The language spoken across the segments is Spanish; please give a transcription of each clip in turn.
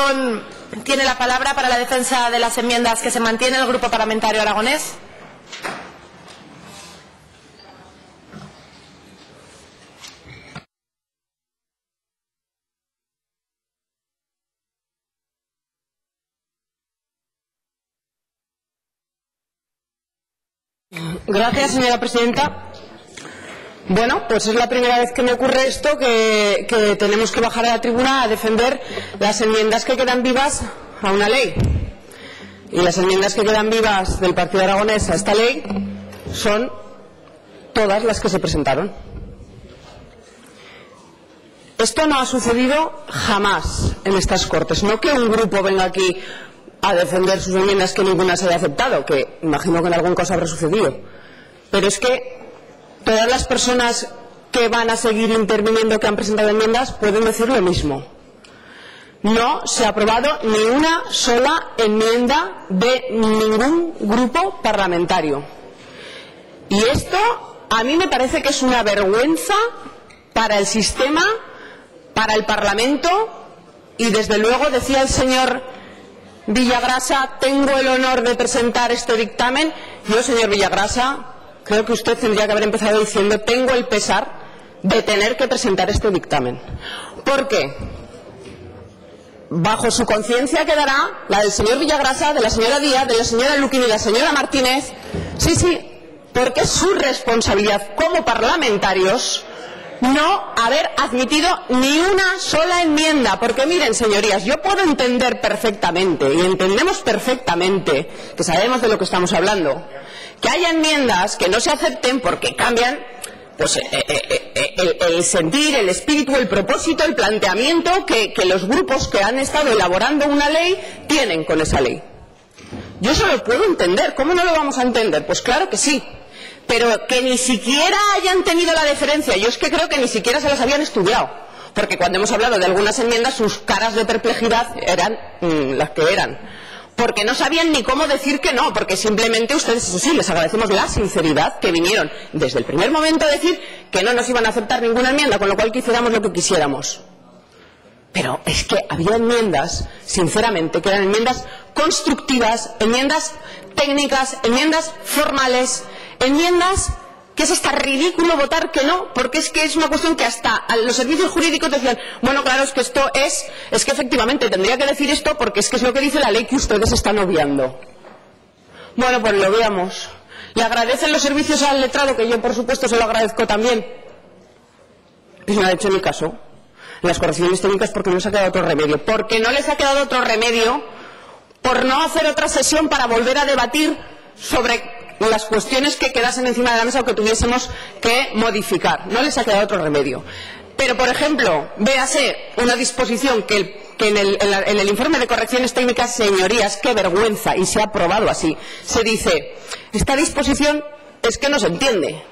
continuación tiene la palabra para la defensa de las enmiendas que se mantiene el Grupo Parlamentario Aragonés. Gracias, señora presidenta. Bueno, pues es la primera vez que me ocurre esto, que tenemos que bajar a la tribuna a defender las enmiendas que quedan vivas a una ley. Y las enmiendas que quedan vivas del Partido Aragonés a esta ley son todas las que se presentaron. Esto no ha sucedido jamás en estas Cortes. No que un grupo venga aquí a defender sus enmiendas que ninguna se haya aceptado, que imagino que en algún caso habrá sucedido. Pero es que todas las personas que van a seguir interviniendo, que han presentado enmiendas, pueden decir lo mismo. No se ha aprobado ni una sola enmienda de ningún grupo parlamentario. Y esto a mí me parece que es una vergüenza para el sistema, para el Parlamento, y desde luego, decía el señor Villagrasa, tengo el honor de presentar este dictamen. Yo, señor Villagrasa, creo que usted tendría que haber empezado diciendo tengo el pesar de tener que presentar este dictamen. ¿Por qué? Bajo su conciencia quedará la del señor Villagrasa, de la señora Díaz, de la señora Luquín y de la señora Martínez. Sí, porque es su responsabilidad como parlamentarios no haber admitido ni una sola enmienda. Porque miren, señorías, yo puedo entender perfectamente, y entendemos perfectamente, que sabemos de lo que estamos hablando, que haya enmiendas que no se acepten porque cambian pues, el sentir, el espíritu, el propósito, el planteamiento que los grupos que han estado elaborando una ley tienen con esa ley. Yo eso lo puedo entender. ¿Cómo no lo vamos a entender? Pues claro que sí. Pero que ni siquiera hayan tenido la deferencia, yo es que creo que ni siquiera se las habían estudiado, porque cuando hemos hablado de algunas enmiendas sus caras de perplejidad eran las que eran, porque no sabían ni cómo decir que no, porque simplemente ustedes, eso sí, les agradecemos la sinceridad que vinieron desde el primer momento a decir que no nos iban a aceptar ninguna enmienda, con lo cual que hiciéramos lo que quisiéramos. Pero es que había enmiendas, sinceramente, que eran enmiendas constructivas, enmiendas técnicas, enmiendas formales, enmiendas que es hasta ridículo votar que no, porque es que es una cuestión que hasta los servicios jurídicos decían, bueno, claro, es que esto es que efectivamente tendría que decir esto porque es que es lo que dice la ley que ustedes están obviando. Bueno, pues lo veamos. Le agradecen los servicios al letrado, que yo por supuesto se lo agradezco también. Y no ha hecho ni caso. En las correcciones técnicas porque no les ha quedado otro remedio. Porque no les ha quedado otro remedio por no hacer otra sesión para volver a debatir sobre las cuestiones que quedasen encima de la mesa o que tuviésemos que modificar. No les ha quedado otro remedio. Pero, por ejemplo, véase una disposición que en el informe de correcciones técnicas, señorías, qué vergüenza, y se ha aprobado así, se dice, esta disposición es que no se entiende.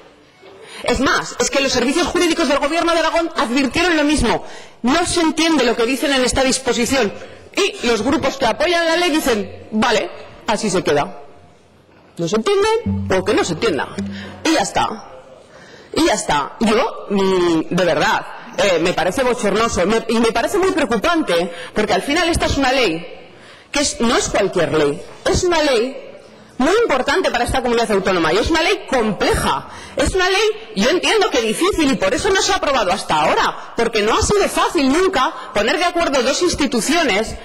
Es más, es que los servicios jurídicos del Gobierno de Aragón advirtieron lo mismo. No se entiende lo que dicen en esta disposición. Y los grupos que apoyan la ley dicen, vale, así se queda. ¿No se entiende? Porque no se entienda. Y ya está. Y ya está. Yo, de verdad, me parece bochornoso y me parece muy preocupante, porque al final esta es una ley que no es cualquier ley. Es una ley muy importante para esta comunidad autónoma y es una ley compleja. Es una ley, yo entiendo que difícil, y por eso no se ha aprobado hasta ahora, porque no ha sido fácil nunca poner de acuerdo dos instituciones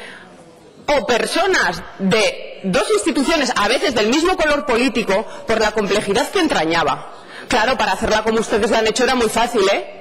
o personas de dos instituciones, a veces del mismo color político, por la complejidad que entrañaba. Claro, para hacerla como ustedes la han hecho era muy fácil, ¿eh?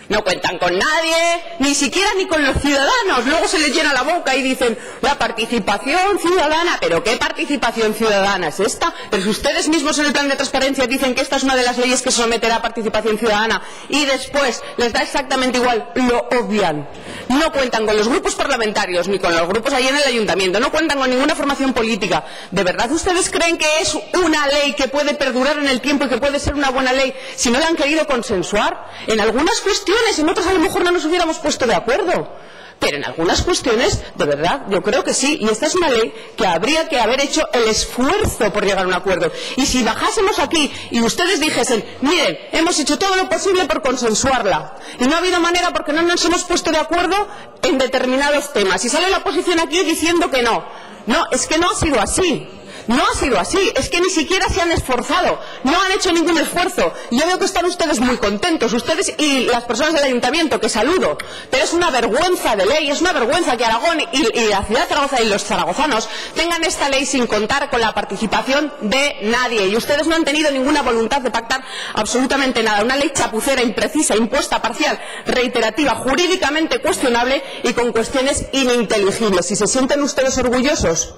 No cuentan con nadie, ni siquiera ni con los ciudadanos. Luego se les llena la boca y dicen, la participación ciudadana. ¿Pero qué participación ciudadana es esta? Pero si ustedes mismos en el plan de transparencia dicen que esta es una de las leyes que someterá a participación ciudadana y después les da exactamente igual, lo obvian. No cuentan con los grupos parlamentarios ni con los grupos ahí en el ayuntamiento, no cuentan con ninguna formación política. ¿De verdad ustedes creen que es una ley que puede perdurar en el tiempo y que puede ser una buena ley si no la han querido consensuar? En algunas cuestiones, en otras a lo mejor no nos hubiéramos puesto de acuerdo. pero en algunas cuestiones, de verdad, yo creo que sí, y esta es una ley que habría que haber hecho el esfuerzo por llegar a un acuerdo. Y si bajásemos aquí y ustedes dijesen, miren, hemos hecho todo lo posible por consensuarla, y no ha habido manera porque no nos hemos puesto de acuerdo en determinados temas, y sale la oposición aquí diciendo que no. No, es que no ha sido así. No ha sido así, es que ni siquiera se han esforzado, no han hecho ningún esfuerzo. Yo veo que están ustedes muy contentos, ustedes y las personas del ayuntamiento, que saludo, pero es una vergüenza de ley, es una vergüenza que Aragón y la ciudad de Zaragoza y los zaragozanos tengan esta ley sin contar con la participación de nadie, y ustedes no han tenido ninguna voluntad de pactar absolutamente nada. Una ley chapucera, imprecisa, impuesta, parcial, reiterativa, jurídicamente cuestionable y con cuestiones ininteligibles. ¿Y se sienten ustedes orgullosos?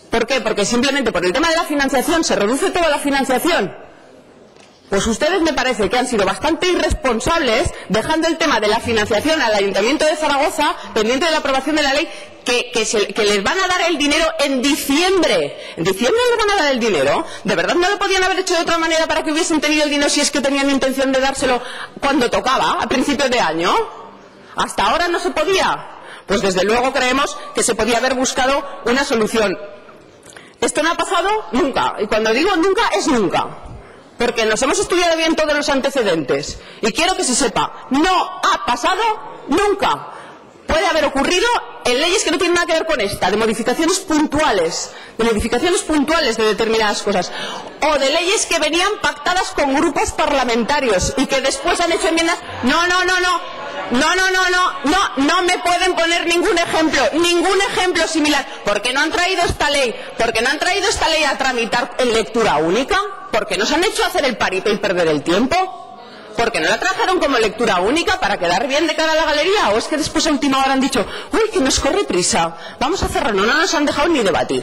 ¿Por qué? Porque simplemente por el tema de la financiación se reduce toda la financiación. Pues ustedes me parece que han sido bastante irresponsables dejando el tema de la financiación al Ayuntamiento de Zaragoza pendiente de la aprobación de la ley que les van a dar el dinero en diciembre. ¿En diciembre les van a dar el dinero? ¿De verdad no lo podían haber hecho de otra manera para que hubiesen tenido el dinero si es que tenían intención de dárselo cuando tocaba, a principios de año? ¿Hasta ahora no se podía? Pues desde luego creemos que se podía haber buscado una solución. Esto no ha pasado nunca, y cuando digo nunca es nunca, porque nos hemos estudiado bien todos los antecedentes, y quiero que se sepa, no ha pasado nunca. Puede haber ocurrido en leyes que no tienen nada que ver con esta, de modificaciones puntuales de determinadas cosas, o de leyes que venían pactadas con grupos parlamentarios y que después han hecho enmiendas. No me pueden poner ningún ejemplo similar. ¿Por qué no han traído esta ley? ¿Por qué no han traído esta ley a tramitar en lectura única? ¿Por qué nos han hecho hacer el paripé y perder el tiempo? ¿Por qué no la trajeron como lectura única para quedar bien de cara a la galería? ¿O es que después a última hora han dicho, uy, que nos corre prisa, vamos a cerrarlo? No nos han dejado ni debatir,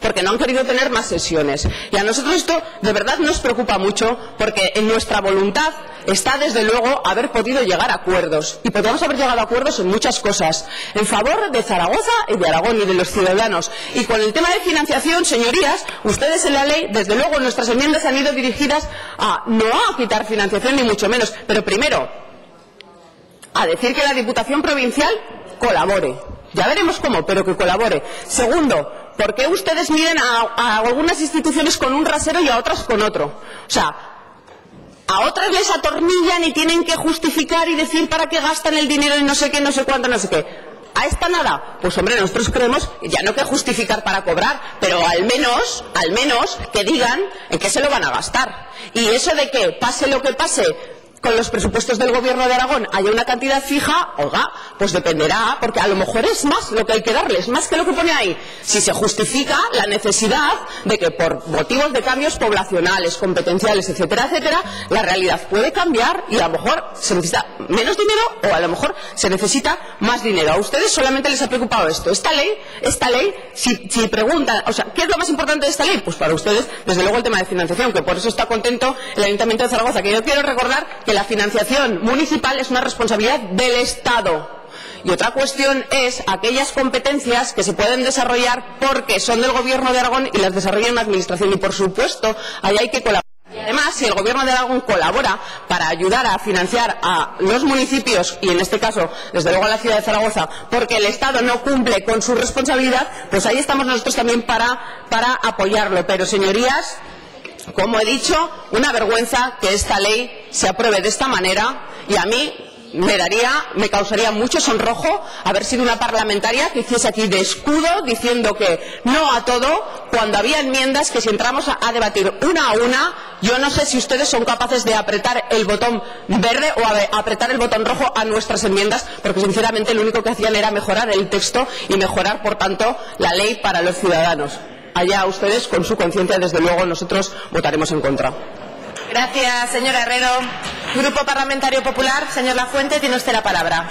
porque no han querido tener más sesiones. Y a nosotros esto de verdad nos preocupa mucho, porque en nuestra voluntad está desde luego haber podido llegar a acuerdos, y podríamos haber llegado a acuerdos en muchas cosas, en favor de Zaragoza y de Aragón y de los ciudadanos. Y con el tema de financiación, señorías, ustedes en la ley, desde luego nuestras enmiendas han ido dirigidas a no a quitar financiación ni mucho menos, pero primero a decir que la Diputación Provincial colabore. Ya veremos cómo, pero que colabore. Segundo, ¿por qué ustedes miden a algunas instituciones con un rasero y a otras con otro? O sea, a otras les atornillan y tienen que justificar y decir para qué gastan el dinero y no sé qué, no sé cuánto, no sé qué. ¿A esta nada? Pues hombre, nosotros creemos, ya no que justificar para cobrar, pero al menos que digan en qué se lo van a gastar. Y eso de que pase lo que pase con los presupuestos del Gobierno de Aragón haya una cantidad fija, oiga, pues dependerá, porque a lo mejor es más lo que hay que darles, más que lo que pone ahí. Si se justifica la necesidad de que por motivos de cambios poblacionales, competenciales, etcétera, etcétera, la realidad puede cambiar y a lo mejor se necesita menos dinero o a lo mejor se necesita más dinero. A ustedes solamente les ha preocupado esto. Esta ley, si preguntan, o sea, ¿qué es lo más importante de esta ley? Pues para ustedes, desde luego, el tema de financiación, que por eso está contento el Ayuntamiento de Zaragoza, que yo quiero recordar que la financiación municipal es una responsabilidad del Estado. Y otra cuestión es aquellas competencias que se pueden desarrollar porque son del Gobierno de Aragón y las desarrolla una administración. Y por supuesto, ahí hay que colaborar. Además, si el Gobierno de Aragón colabora para ayudar a financiar a los municipios, y en este caso, desde luego a la ciudad de Zaragoza, porque el Estado no cumple con su responsabilidad, pues ahí estamos nosotros también para apoyarlo. Pero, señorías, como he dicho, una vergüenza que esta ley se apruebe de esta manera, y a mí me causaría mucho sonrojo haber sido una parlamentaria que hiciese aquí de escudo diciendo que no a todo, cuando había enmiendas que si entramos a debatir una a una, yo no sé si ustedes son capaces de apretar el botón verde o apretar el botón rojo a nuestras enmiendas, porque sinceramente lo único que hacían era mejorar el texto y mejorar, por tanto, la ley para los ciudadanos. Allá ustedes con su conciencia, desde luego nosotros votaremos en contra. Gracias, señora Herrero. Grupo Parlamentario Popular, señor Lafuente, tiene usted la palabra.